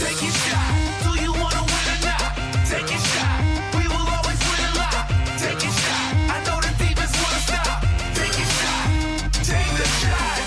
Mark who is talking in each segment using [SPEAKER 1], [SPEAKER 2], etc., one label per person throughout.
[SPEAKER 1] Take your shot. Do you want to win or not? Take your shot. We will always win a lot. Take your shot. I know the demons want to stop. Take your shot. Take the shot.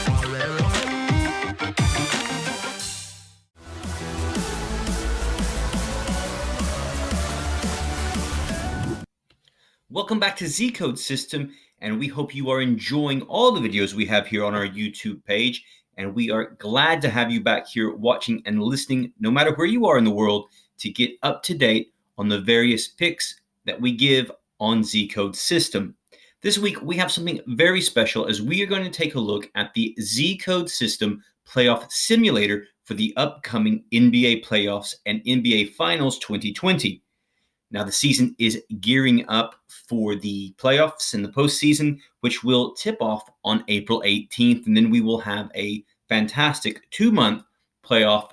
[SPEAKER 2] Welcome back to Z Code System, and we hope you are enjoying all the videos we have here on our YouTube page. And we are glad to have you back here watching and listening, no matter where you are in the world, to get up to date on the various picks that we give on Z Code System. This week, we have something very special as we are going to take a look at the Z Code System Playoff Simulator for the upcoming NBA Playoffs and NBA Finals 2020. Now, the season is gearing up for the playoffs and the postseason, which will tip off on April 18th. And then we will have a fantastic 2-month playoff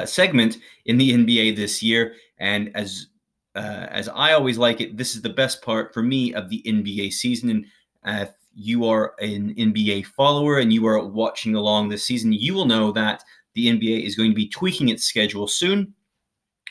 [SPEAKER 2] segment in the NBA this year. And as I always like it, this is the best part for me of the NBA season. And if you are an NBA follower and you are watching along this season, you will know that the NBA is going to be tweaking its schedule soon,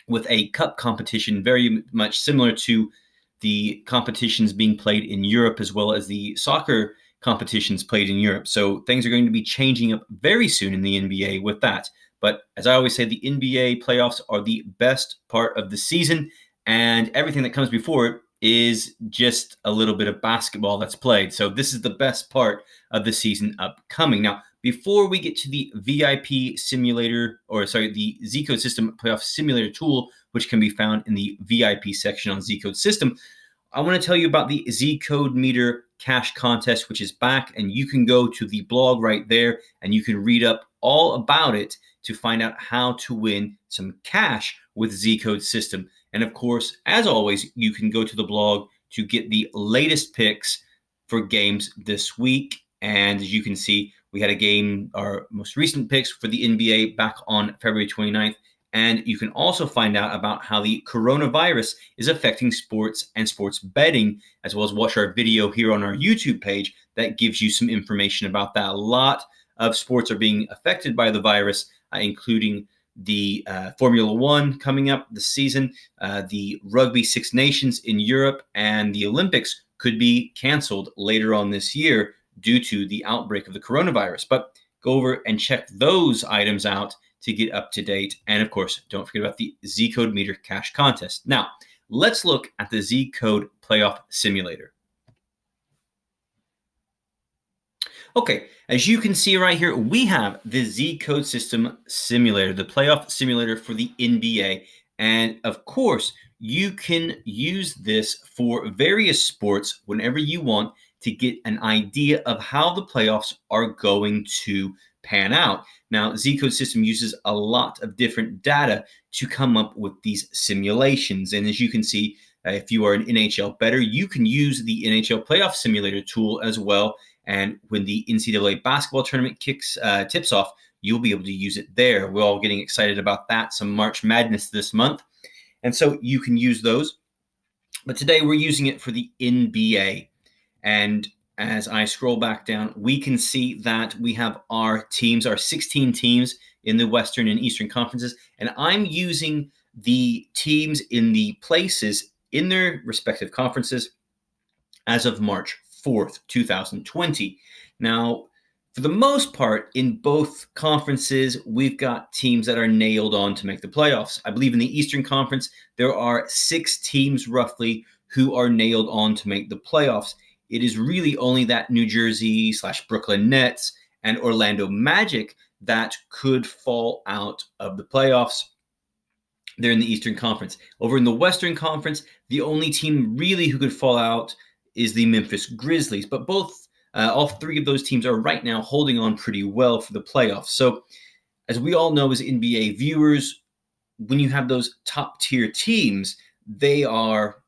[SPEAKER 2] with a cup competition very much similar to the competitions being played in Europe, as well as the soccer competitions played in Europe. So things are going to be changing up very soon in the NBA with that. But as I always say, the NBA playoffs are the best part of the season, and everything that comes before it is just a little bit of basketball that's played. So this is the best part of the season upcoming. Now, before we get to the VIP simulator, the Z Code System Playoff Simulator tool, which can be found in the VIP section on Z Code System, I want to tell you about the Z Code Meter Cash Contest, which is back, and you can go to the blog right there, and you can read up all about it to find out how to win some cash with Z Code System. And of course, as always, you can go to the blog to get the latest picks for games this week. And as you can see, we had a game, our most recent picks for the NBA back on February 29th. And you can also find out about how the coronavirus is affecting sports and sports betting, as well as watch our video here on our YouTube page that gives you some information about that. A lot of sports are being affected by the virus, including the Formula One coming up this season, the Rugby Six Nations in Europe, and the Olympics could be canceled later on this year due to the outbreak of the coronavirus. But go over and check those items out to get up to date. And of course, don't forget about the Z Code Meter Cash Contest. Now, let's look at the Z Code Playoff Simulator. Okay, as you can see right here, we have the Z Code System Simulator, the playoff simulator for the NBA. And of course, you can use this for various sports whenever you want to get an idea of how the playoffs are going to pan out. Now, Z Code System uses a lot of different data to come up with these simulations. And as you can see, if you are an NHL bettor, you can use the NHL Playoff Simulator tool as well. And when the NCAA basketball tournament tips off, you'll be able to use it there. We're all getting excited about that. Some March Madness this month. And so you can use those. But today we're using it for the NBA. And as I scroll back down, we can see that we have our teams, our 16 teams in the Western and Eastern conferences. And I'm using the teams in the places in their respective conferences as of March 4th, 2020. Now, for the most part, in both conferences, we've got teams that are nailed on to make the playoffs. I believe in the Eastern Conference, there are 6 teams roughly who are nailed on to make the playoffs. It is really only that New Jersey/Brooklyn Nets and Orlando Magic that could fall out of the playoffs. They're in the Eastern Conference. Over in the Western Conference, the only team really who could fall out is the Memphis Grizzlies. But all 3 of those teams are right now holding on pretty well for the playoffs. So as we all know as NBA viewers, when you have those top tier teams, they are,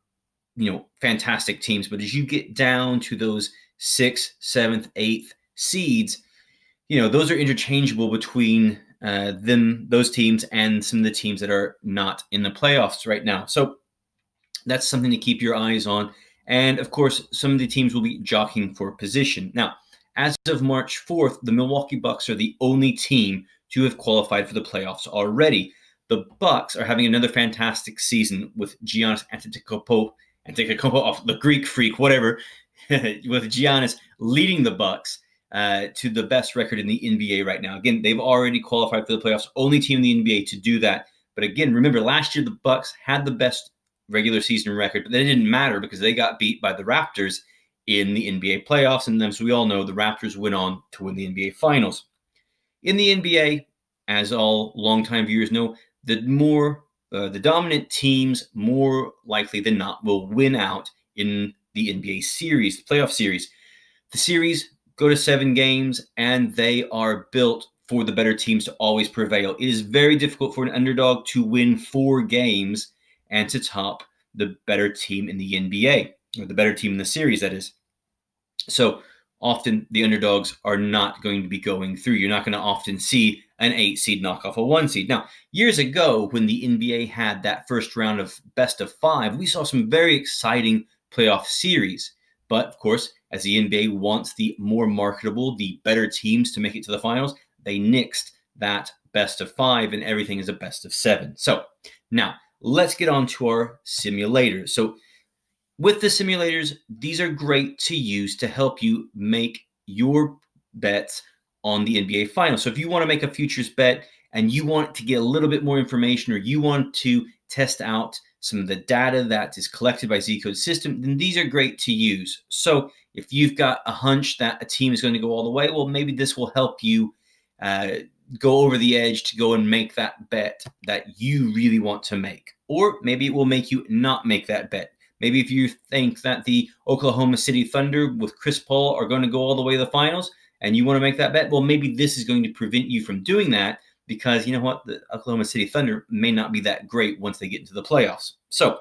[SPEAKER 2] fantastic teams. But as you get down to those 6th, 7th, 8th seeds, those are interchangeable between those teams and some of the teams that are not in the playoffs right now. So that's something to keep your eyes on. And of course, some of the teams will be jockeying for position. Now, as of March 4th, the Milwaukee Bucks are the only team to have qualified for the playoffs already. The Bucks are having another fantastic season with Giannis Antetokounmpo off the Greek freak, whatever, with Giannis leading the Bucks to the best record in the NBA right now. Again, they've already qualified for the playoffs, only team in the NBA to do that. But again, remember last year the Bucks had the best regular season record, but that didn't matter because they got beat by the Raptors in the NBA playoffs, and as we all know, the Raptors went on to win the NBA Finals. In the NBA, as all longtime viewers know, the dominant teams more likely than not will win out in the NBA series, the playoff series. The series go to 7 games, and they are built for the better teams to always prevail. It is very difficult for an underdog to win 4 games and to top the better team in the NBA, or the better team in the series, that is. So often the underdogs are not going to be going through. You're not going to often see an 8 seed knock off a 1 seed. Now, years ago, when the NBA had that first round of best of 5, we saw some very exciting playoff series. But of course, as the NBA wants the more marketable, the better teams to make it to the finals, they nixed that best of 5 and everything is a best of 7. So now let's get on to our simulators. So with the simulators, these are great to use to help you make your bets on the NBA Finals. So if you want to make a futures bet and you want to get a little bit more information, or you want to test out some of the data that is collected by Z-Code System, then these are great to use. So if you've got a hunch that a team is going to go all the way, well, maybe this will help you go over the edge to go and make that bet that you really want to make. Or maybe it will make you not make that bet. Maybe if you think that the Oklahoma City Thunder with Chris Paul are going to go all the way to the finals and you want to make that bet, well, maybe this is going to prevent you from doing that because you know what? The Oklahoma City Thunder may not be that great once they get into the playoffs. So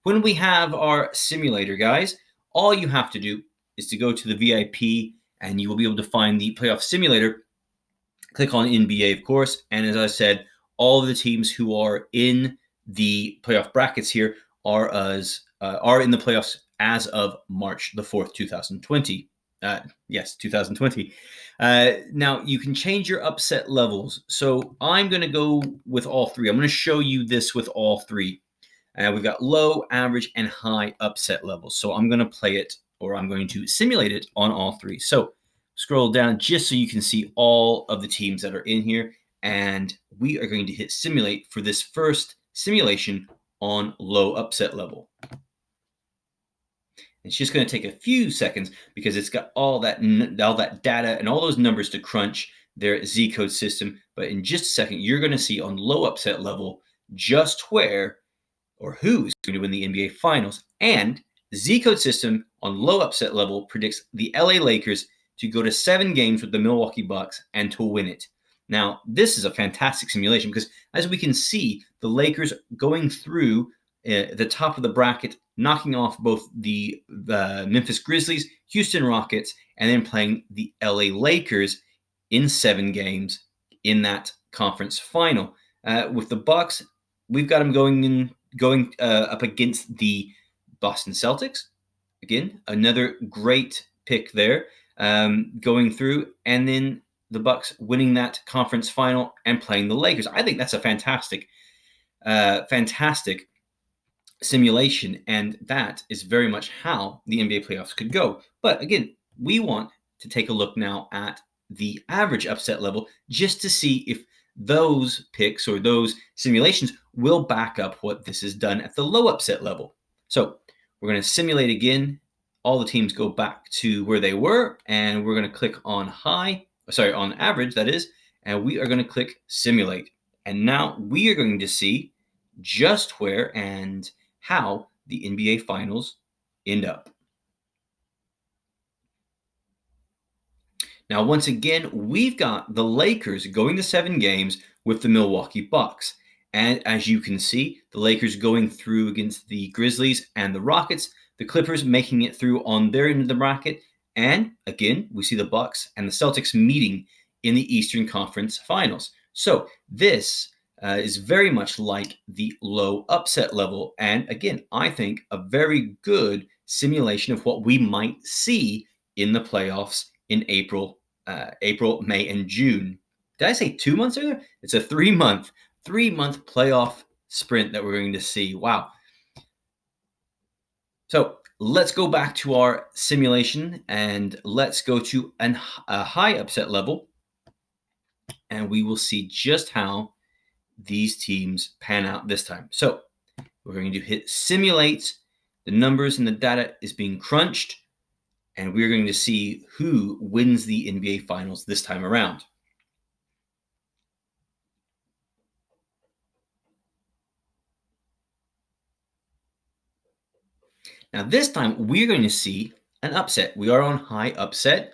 [SPEAKER 2] when we have our simulator, guys, all you have to do is to go to the VIP and you will be able to find the playoff simulator. Click on NBA, of course. And as I said, all of the teams who are in the playoff brackets here are in the playoffs as of March the 4th, 2020. Yes, 2020. Now, you can change your upset levels. So I'm going to go with all 3. I'm going to show you this with all 3. We've got low, average, and high upset levels. So I'm going to play it, or I'm going to simulate it on all 3. So scroll down just so you can see all of the teams that are in here. And we are going to hit simulate for this first simulation on low upset level. It's just going to take a few seconds because it's got all that data and all those numbers to crunch their Z-Code system. But in just a second, you're going to see on low upset level just where or who's going to win the NBA Finals. And Z-Code system on low upset level predicts the LA Lakers to go to 7 games with the Milwaukee Bucks and to win it. Now, this is a fantastic simulation because as we can see, the Lakers going through the top of the bracket, knocking off both the Memphis Grizzlies, Houston Rockets, and then playing the LA Lakers in 7 games in that conference final. With the Bucks, we've got them going up against the Boston Celtics. Again, another great pick there, going through, and then the Bucks winning that conference final and playing the Lakers. I think that's a fantastic simulation, and that is very much how the NBA playoffs could go. But again, we want to take a look now at the average upset level just to see if those picks or those simulations will back up what this is done at the low upset level. So we're going to simulate again. All the teams go back to where they were, and we're going to click on on average, that is, and we are going to click simulate. And now we are going to see just where and how the NBA Finals end up. Now, once again, we've got the Lakers going to 7 games with the Milwaukee Bucks. And as you can see, the Lakers going through against the Grizzlies and the Rockets, the Clippers making it through on their end of the bracket. And again, we see the Bucks and the Celtics meeting in the Eastern Conference Finals. So this is very much like the low upset level. And again, I think a very good simulation of what we might see in the playoffs in April, May, and June Did I say 2 months earlier? It's a 3-month playoff sprint that we're going to see. Wow. So let's go back to our simulation and let's go to a high upset level, and we will see just how these teams pan out this time. So we're going to hit simulate. The numbers and the data is being crunched, and we're going to see who wins the NBA Finals this time around. Now, this time we're going to see an upset. We are on high upset,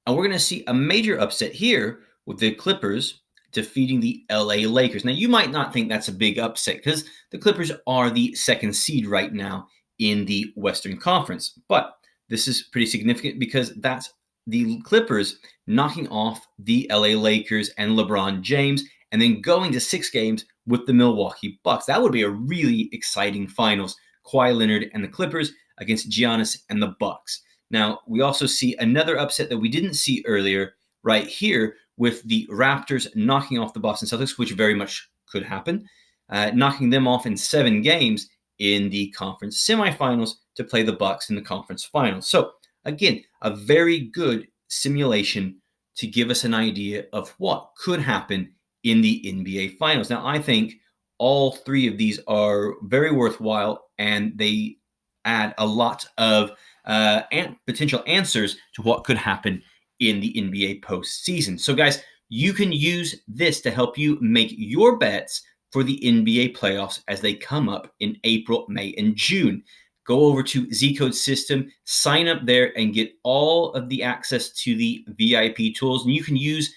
[SPEAKER 2] and we're going to see a major upset here with the Clippers defeating the LA Lakers. Now, you might not think that's a big upset because the Clippers are the second seed right now in the Western Conference. But this is pretty significant because that's the Clippers knocking off the LA Lakers and LeBron James and then going to 6 games with the Milwaukee Bucks. That would be a really exciting finals. Kawhi Leonard and the Clippers against Giannis and the Bucks. Now, we also see another upset that we didn't see earlier right here with the Raptors knocking off the Boston Celtics, which very much could happen, knocking them off in 7 games in the conference semifinals to play the Bucks in the conference finals. So, again, a very good simulation to give us an idea of what could happen in the NBA Finals. Now, I think all 3 of these are very worthwhile, and they add a lot of potential answers to what could happen in the NBA postseason. So, guys, you can use this to help you make your bets for the NBA playoffs as they come up in April, May, and June. Go over to Zcode System, sign up there, and get all of the access to the VIP tools. And you can use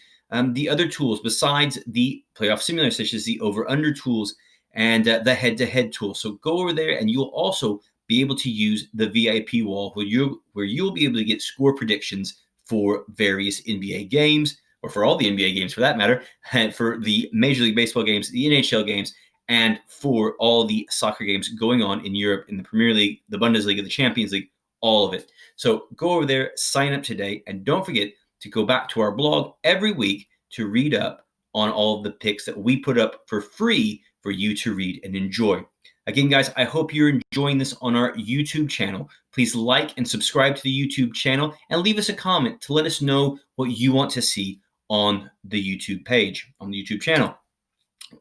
[SPEAKER 2] the other tools besides the playoff simulator, such as the over-under tools and the head-to-head tool. So go over there, and you'll also be able to use the VIP wall where you'll be able to get score predictions for various NBA games, or for all the NBA games for that matter, and for the Major League Baseball games, the NHL games, and for all the soccer games going on in Europe, in the Premier League, the Bundesliga, the Champions League, all of it. So go over there, sign up today, and don't forget to go back to our blog every week to read up on all of the picks that we put up for free for you to read and enjoy. Again, guys, I hope you're enjoying this on our YouTube channel. Please like and subscribe to the YouTube channel and leave us a comment to let us know what you want to see on the YouTube page, on the YouTube channel.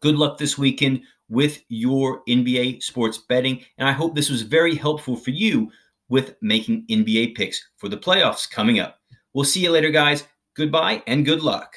[SPEAKER 2] Good luck this weekend with your NBA sports betting, and I hope this was very helpful for you with making NBA picks for the playoffs coming up. We'll see you later, guys. Goodbye and good luck.